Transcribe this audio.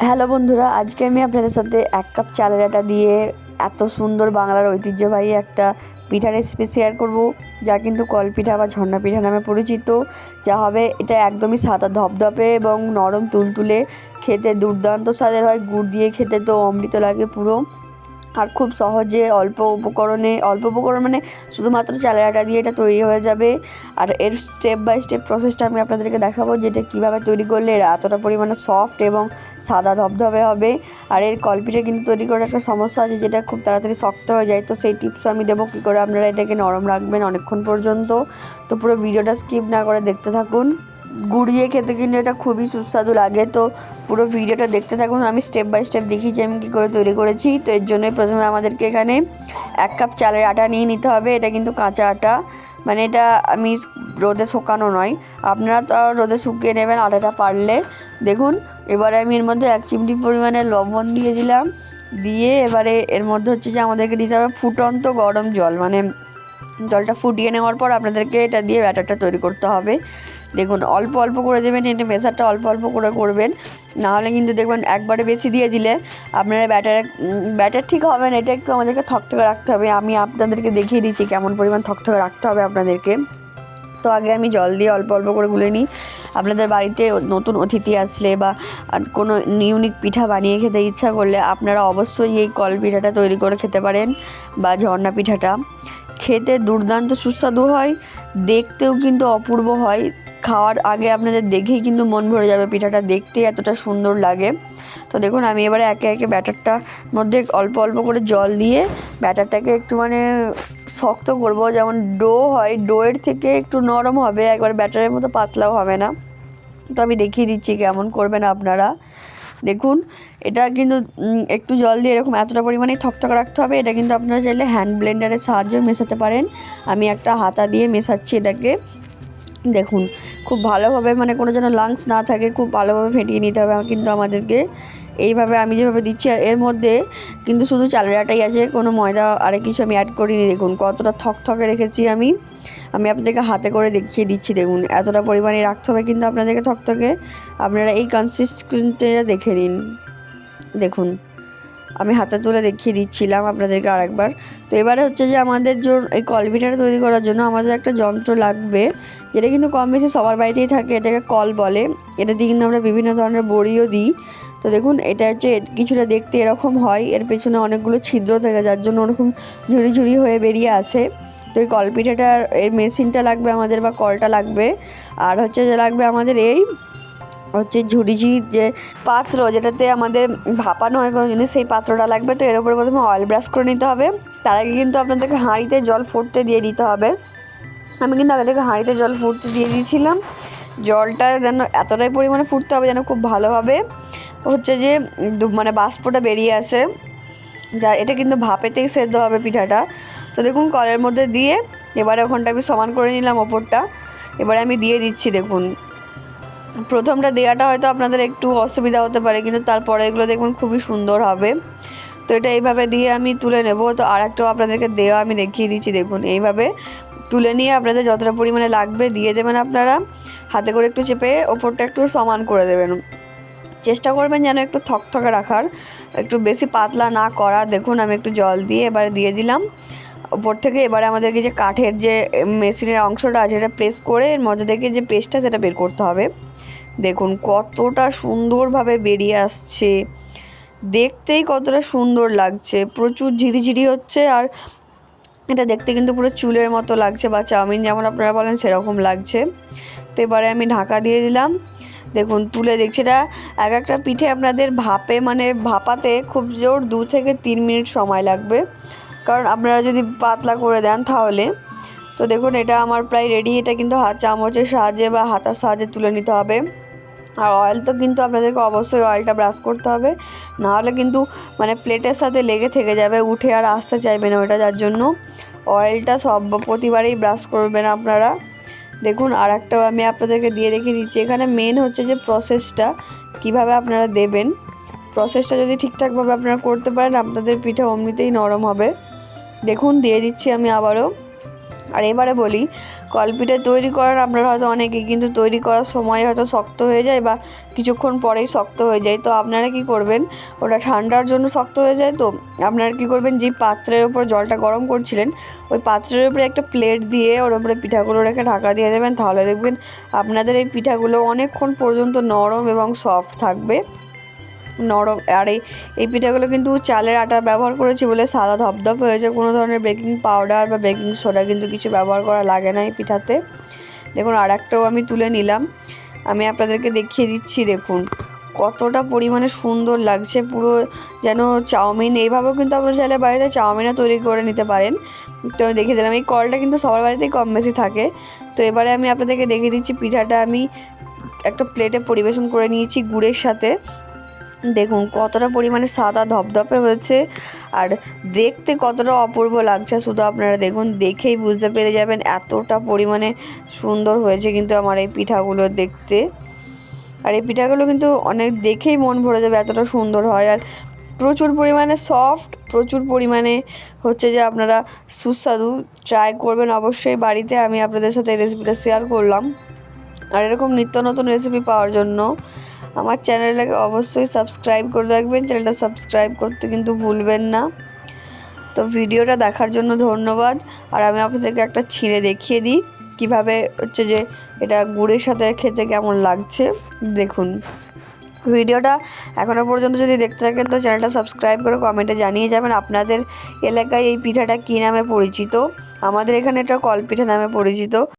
Hello বন্ধুরা, আজকে আমি আপনাদের সাথে 1 কাপ চালের আটা দিয়ে এত সুন্দর বাংলার ঐতিহ্যবাহী একটা পিঠা রেসিপি শেয়ার করব, যা কিন্তু কলপিঠা বা ঝর্ণা পিঠা নামে পরিচিত। যা হবে এটা একদমই সাদা ধপধপে এবং নরম তুলতুলে, খেতে দুর্দান্ত স্বাদের হয়। গুড় দিয়ে খেতে তো অমৃত লাগে পুরো। আর খুব সহজে অল্প উপকরণ মানে শুধুমাত্র চালের আটা দিয়ে এটা তৈরি হয়ে যাবে। আর এর স্টেপ বাই স্টেপ প্রসেসটা আমি আপনাদেরকে দেখাবো, যেটা কীভাবে তৈরি করলে এরা এতটা পরিমাণে সফট এবং সাদা ধবধবে হবে। আর এর কলপিঠা কিন্তু তৈরি করার একটা সমস্যা আছে, যেটা খুব তাড়াতাড়ি শক্ত হয়ে যায়। তো সেই টিপসও আমি দেবো কী করে আপনারা এটাকে নরম রাখবেন অনেকক্ষণ পর্যন্ত। তো পুরো ভিডিওটা স্কিপ না করে দেখতে থাকুন। গুড় দিয়ে খেতে কিন্তু এটা খুবই সুস্বাদু লাগে। তো পুরো ভিডিওটা দেখতে থাকুন। আমি স্টেপ বাই স্টেপ দেখিয়েছি আমি কী করে তৈরি করেছি। তো এর জন্যই প্রথমে আমাদেরকে এখানে 1 কাপ চালের আটা নিয়ে নিতে হবে। এটা কিন্তু কাঁচা আটা, মানে এটা আমি রোদে শুকানো নয়। আপনারা তো রোদে শুকিয়ে নেবেন আটাটা পারলে। দেখুন, এবারে আমি এর মধ্যে 1 চিমটি পরিমাণে লবণ দিয়ে দিলাম। দিয়ে এবারে এর মধ্যে হচ্ছে যে আমাদেরকে দিতে হবে ফুটন্ত গরম জল, মানে জলটা ফুটিয়ে নেওয়ার পর আপনাদেরকে এটা দিয়ে ব্যাটারটা তৈরি করতে হবে। দেখুন, অল্প অল্প করে দেবেন, এটা মেশারটা অল্প অল্প করে করবেন, নাহলে কিন্তু দেখবেন একবারে বেশি দিয়ে দিলে আপনারা ব্যাটার ঠিক হবে না। এটা একটু আমাদেরকে থকথকে রাখতে হবে। আমি আপনাদেরকে দেখিয়ে দিচ্ছি কেমন পরিমাণ থকথকে রাখতে হবে আপনাদেরকে। তো আগে আমি জল দিয়ে অল্প অল্প করে গুলে নিই। আপনাদের বাড়িতে নতুন অতিথি আসলে বা কোনো ইউনিক পিঠা বানিয়ে খেতে ইচ্ছা করলে আপনারা অবশ্যই এই কল পিঠাটা তৈরি করে খেতে পারেন, বা ঝর্ণা পিঠাটা। খেতে দুর্দান্ত সুস্বাদু হয়, দেখতেও কিন্তু অপূর্ব হয়। খাওয়ার আগে আপনাদের দেখেই কিন্তু মন ভরে যাবে, পিঠাটা দেখতে এতটা সুন্দর লাগে। তো দেখুন, আমি এবারে একে একে ব্যাটারটার মধ্যে অল্প অল্প করে জল দিয়ে ব্যাটারটাকে একটু মানে শক্ত করব, যেমন ডো হয়, ডোয়ের থেকে একটু নরম হবে, একবার ব্যাটারের মতো পাতলাও হবে না। তো আমি দেখিয়ে দিচ্ছি কেমন করবেন আপনারা। দেখুন, এটা কিন্তু একটু জল দিয়ে এরকম এতটা পরিমাণে থকথকে রাখতে হবে। এটা কিন্তু আপনারা চাইলে হ্যান্ড ব্লেন্ডারের সাহায্যে মেশাতে পারেন। আমি একটা হাতা দিয়ে মেশাচ্ছি এটাকে। দেখুন, খুব ভালোভাবে, মানে কোনো যেন লাংস না থাকে, খুব ভালোভাবে ফেটিয়ে নিতে হবে কিন্তু আমাদেরকে। এইভাবে আমি যেভাবে দিচ্ছি, আর এর মধ্যে কিন্তু শুধু চালের আটাই আছে, কোনো ময়দা আরে কিছু আমি অ্যাড করিনি। দেখুন কতটা থকথকে রেখেছি আমি আপনাদেরকে হাতে করে দেখিয়ে দিচ্ছি। দেখুন, এতটা পরিমাণে রাখতে হবে কিন্তু আপনাদেরকে থকথকে। আপনারা এই কনসিস্টেন্সিটা দেখে নিন। দেখুন, আমি হাতে তুলে দেখিয়ে দিচ্ছিলাম আপনাদেরকে আরেকবার। তো এবারে হচ্ছে যে আমাদের এই কলপিঠাটা তৈরি করার জন্য আমাদের একটা যন্ত্র লাগবে, যেটা কিন্তু কম বেশি সবার বাড়িতেই থাকে। এটাকে কল বলে। এটা দিয়ে কিন্তু আমরা বিভিন্ন ধরনের বড়িও দিই। তো দেখুন, এটা হচ্ছে কিছুটা দেখতে এরকম হয়, এর পেছনে অনেকগুলো ছিদ্র থাকে, যার জন্য ওরকম ঝুড়ি ঝুড়ি হয়ে বেরিয়ে আসে। তো এই কলপিঠাটার এর মেশিনটা লাগবে আমাদের, বা কলটা লাগবে। আর হচ্ছে যে লাগবে আমাদের এই হচ্ছে ঝুড়িঝুড়ির যে পাত্র, যেটাতে আমাদের ভাপানো হয় কোনো জিনিস, সেই পাত্রটা লাগবে। তো এর উপরে প্রথমে অয়েল ব্রাশ করে নিতে হবে। তার আগে কিন্তু আপনাদেরকে হাঁড়িতে জল ফুটতে দিয়ে দিতে হবে। আমি কিন্তু আগে থেকে হাঁড়িতে জল ফুটতে দিয়ে দিয়েছিলাম। জলটা যেন এতটাই পরিমাণে ফুটতে হবে যেন খুব ভালোভাবে হচ্ছে যে মানে বাষ্পটা বেরিয়ে আসে, যা এটা কিন্তু ভাপেতেই সেদ্ধ হবে পিঠাটা। তো দেখুন, কলের মধ্যে দিয়ে এবারে ওখানটা আমি সমান করে নিলাম ওপরটা। এবারে আমি দিয়ে দিচ্ছি। দেখুন, প্রথমটা দেওয়াটা হয়তো আপনাদের একটু অসুবিধা হতে পারে, কিন্তু তারপরে এগুলো দেখুন খুবই সুন্দর হবে। তো এটা এইভাবে দিয়ে আমি তুলে নেব। তো আর একটাও আপনাদেরকে দেওয়া আমি দেখিয়ে দিচ্ছি। দেখুন, এইভাবে তুলে নিয়ে আপনাদের যতটা পরিমাণে লাগবে দিয়ে দেবেন। আপনারা হাতে করে একটু চেপে ওপরটা একটু সমান করে দেবেন। চেষ্টা করবেন যেন একটু থকথকে রাখার, একটু বেশি পাতলা না করা। দেখুন, আমি একটু জল দিয়ে এবারে দিয়ে দিলাম ওপর থেকে। এবারে আমাদেরকে যে কাঠের যে মেশিনের অংশটা আছে, এটা প্রেস করে এর মধ্যে থেকে যে পেস্টটা সেটা বের করতে হবে। দেখুন কতটা সুন্দরভাবে বেরিয়ে আসছে, দেখতেই কতটা সুন্দর লাগছে, প্রচুর ঝিরিঝিরি হচ্ছে। আর এটা দেখতে কিন্তু পুরো চুলের মতো লাগছে, বা চাউমিন যেমন আপনারা বলেন সেরকম লাগছে। তো এবারে আমি ঢাকা দিয়ে দিলাম। দেখুন, তুলে দেখছি এটা এক একটা পিঠে আপনাদের মানে ভাপাতে খুব জোর 2 থেকে 3 মিনিট সময় লাগবে, কারণ আপনারা যদি পাতলা করে দেন তাহলে। তো দেখুন, এটা আমার প্রায় রেডি। এটা কিন্তু চামচের সাহায্যে বা হাতার সাহায্যে তুলে নিতে হবে। আর অয়েল তো কিন্তু আপনাদেরকে অবশ্যই অয়েলটা ব্রাশ করতে হবে, নাহলে কিন্তু মানে প্লেটের সাথে লেগে থেকে যাবে, উঠে আর আসতে চাইবে না ওটা। যার জন্য অয়েলটা প্রতিবারেই ব্রাশ করবেন আপনারা। দেখুন, আর একটাও আমি আপনাদেরকে দিয়ে দেখিয়ে দিচ্ছি। এখানে মেন হচ্ছে যে প্রসেসটা কিভাবে আপনারা দেবেন। প্রসেসটা যদি ঠিকঠাকভাবে আপনারা করতে পারেন, আপনাদের পিঠা অমনিতেই নরম হবে। দেখুন, দিয়ে দিচ্ছি আমি আবারও। আর এবারে বলি, কলপিঠা তৈরি করেন আপনারা হয়তো অনেকেই, কিন্তু তৈরি করার সময় হয়তো শক্ত হয়ে যায় বা কিছুক্ষণ পরেই শক্ত হয়ে যায়। তো আপনারা কি করবেন, ওটা ঠান্ডার জন্য শক্ত হয়ে যায়, তো আপনারা কি করবেন, যে পাত্রের উপর জলটা গরম করছিলেন ওই পাত্রের উপরে একটা প্লেট দিয়ে ওর উপরে পিঠাগুলো রেখে ঢাকা দিয়ে দেবেন। তাহলে দেখবেন আপনাদের এই পিঠাগুলো অনেকক্ষণ পর্যন্ত নরম এবং সফট থাকবে, নরম। আর এই পিঠাগুলো কিন্তু চালের আটা ব্যবহার করেছি বলে সাদা ধপধপ হয়েছে, কোনো ধরনের বেকিং পাউডার বা বেকিং সোডা কিন্তু কিছু ব্যবহার করা লাগে না এই পিঠাতে। দেখুন আর একটাও আমি তুলে নিলাম, আমি আপনাদেরকে দেখিয়ে দিচ্ছি। দেখুন কতটা পরিমাণে সুন্দর লাগছে, পুরো যেন চাউমিন। এইভাবেও কিন্তু আপনারা চাইলে বাড়িতে চাউমিনও তৈরি করে নিতে পারেন। তো আমি দেখিয়ে দিলাম, এই কলটা কিন্তু সবার বাড়িতেই কম বেশি থাকে। তো এবারে আমি আপনাদেরকে দেখিয়ে দিচ্ছি, পিঠাটা আমি একটা প্লেটে পরিবেশন করে নিয়েছি গুড়ের সাথে। দেখুন কতটা পরিমাণে সাদা ধপধপে হয়েছে আর দেখতে কতটা অপূর্ব লাগছে, শুধু আপনারা দেখুন, দেখেই বুঝতে পেরে যাবেন এতটা পরিমাণে সুন্দর হয়েছে কিন্তু আমার এই পিঠাগুলো দেখতে। আর এই পিঠাগুলো কিন্তু অনেক দেখেই মন ভরে যাবে, এতটা সুন্দর হয়। আর প্রচুর পরিমাণে সফট, প্রচুর পরিমাণে হচ্ছে যে আপনারা সুস্বাদু। ট্রাই করবেন অবশ্যই বাড়িতে। আমি আপনাদের সাথে এই রেসিপিটা শেয়ার করলাম। আর এরকম নিত্য নতুন রেসিপি পাওয়ার জন্য আমার চ্যানেলটাকে অবশ্যই সাবস্ক্রাইব করে রাখবেন, চ্যানেলটা সাবস্ক্রাইব করতে কিন্তু ভুলবেন না। তো ভিডিওটা দেখার জন্য ধন্যবাদ। আর আমি আপনাদেরকে একটা ছিঁড়ে দেখিয়ে দিই কীভাবে হচ্ছে যে এটা গুড়ের সাথে খেতে কেমন লাগছে। দেখুন ভিডিওটা এখনও পর্যন্ত যদি দেখতে থাকেন তো চ্যানেলটা সাবস্ক্রাইব করে কমেন্টে জানিয়ে যাবেন আপনাদের এলাকায় এই পিঠাটা কী নামে পরিচিত। আমাদের এখানে এটা কলপিঠা নামে পরিচিত।